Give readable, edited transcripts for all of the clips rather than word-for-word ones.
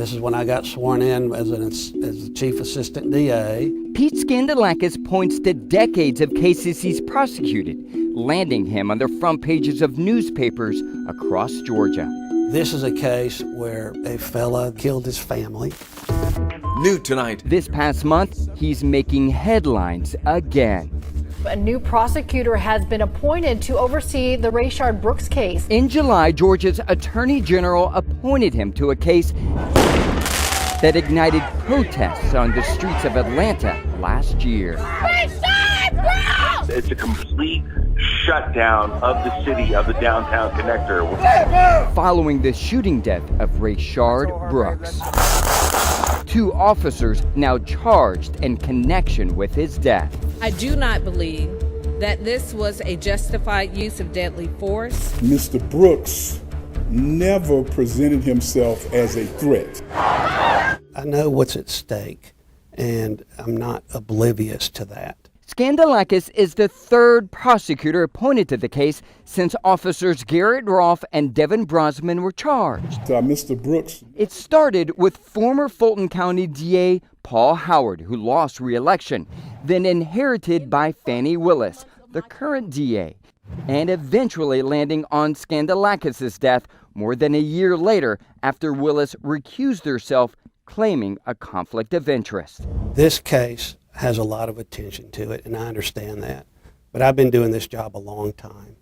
This is when I got sworn in as the Chief Assistant DA. Pete Skandalakis points to decades of cases he's prosecuted, landing him on the front pages of newspapers across Georgia. This is a case where a fella killed his family. New tonight. This past month, he's making headlines again. A new prosecutor has been appointed to oversee the Rayshard Brooks case. In July, Georgia's Attorney General appointed him to a case that ignited protests on the streets of Atlanta last year. Rayshard Brooks! It's a complete shutdown of the city, of the downtown connector. Following the shooting death of Rayshard Brooks. 2 officers now charged in connection with his death. I do not believe that this was a justified use of deadly force. Mr. Brooks never presented himself as a threat. I know what's at stake, and I'm not oblivious to that. Skandalakis is the 3rd prosecutor appointed to the case since officers Garrett, Rolfe, and Devin Brosnan were charged. Mr. Brooks. It started with former Fulton County DA Paul Howard, who lost re-election, then inherited by Fani Willis, the current DA, and eventually landing on Skandalakis' death more than a year later after Willis recused herself, claiming a conflict of interest. This case has a lot of attention to it, and I understand that. But I've been doing this job a long time.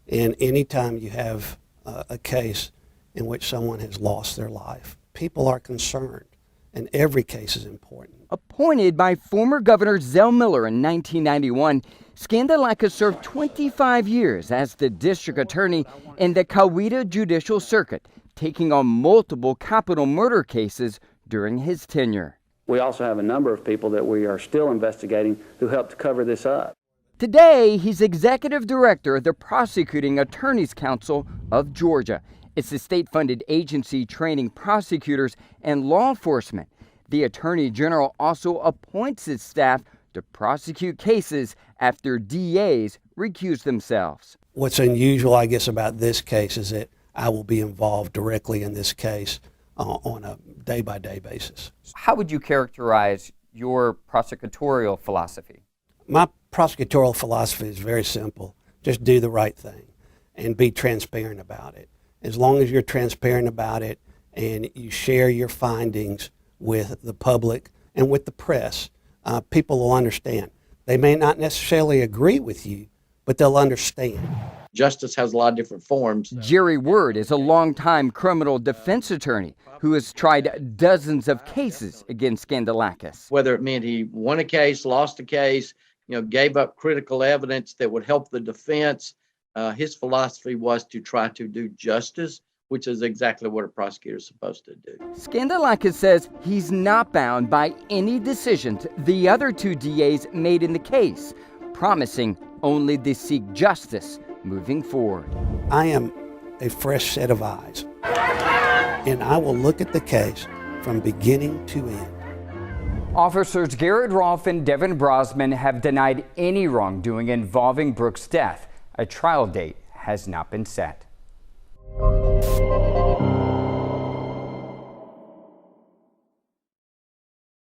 And anytime you have a case in which someone has lost their life, people are concerned, and every case is important. Appointed by former Governor Zell Miller in 1991, Skandalakis served 25 years as the district attorney in the Coweta Judicial Circuit, taking on multiple capital murder cases during his tenure. We also have a number of people that we are still investigating who helped cover this up. Today, he's executive director of the Prosecuting Attorneys Council of Georgia. It's a state-funded agency training prosecutors and law enforcement. The Attorney General also appoints its staff to prosecute cases after DAs recuse themselves. What's unusual, I guess, about this case is that I will be involved directly in this case on a day-by-day basis. How would you characterize your prosecutorial philosophy? My prosecutorial philosophy is very simple. Just do the right thing and be transparent about it. As long as you're transparent about it and you share your findings with the public and with the press, people will understand. They may not necessarily agree with you, but they'll understand. Justice has a lot of different forms. Jerry Word is a longtime criminal defense attorney who has tried dozens of cases against Skandalakis. Whether it meant he won a case, lost a case, gave up critical evidence that would help the defense, his philosophy was to try to do justice, which is exactly what a prosecutor is supposed to do. Skandalakis says he's not bound by any decisions the other 2 DAs made in the case, promising only to seek justice moving forward. I am a fresh set of eyes, and I will look at the case from beginning to end. Officers Garrett, Rolfe, and Devin Brosnan have denied any wrongdoing involving Brooks' death. A trial date has not been set.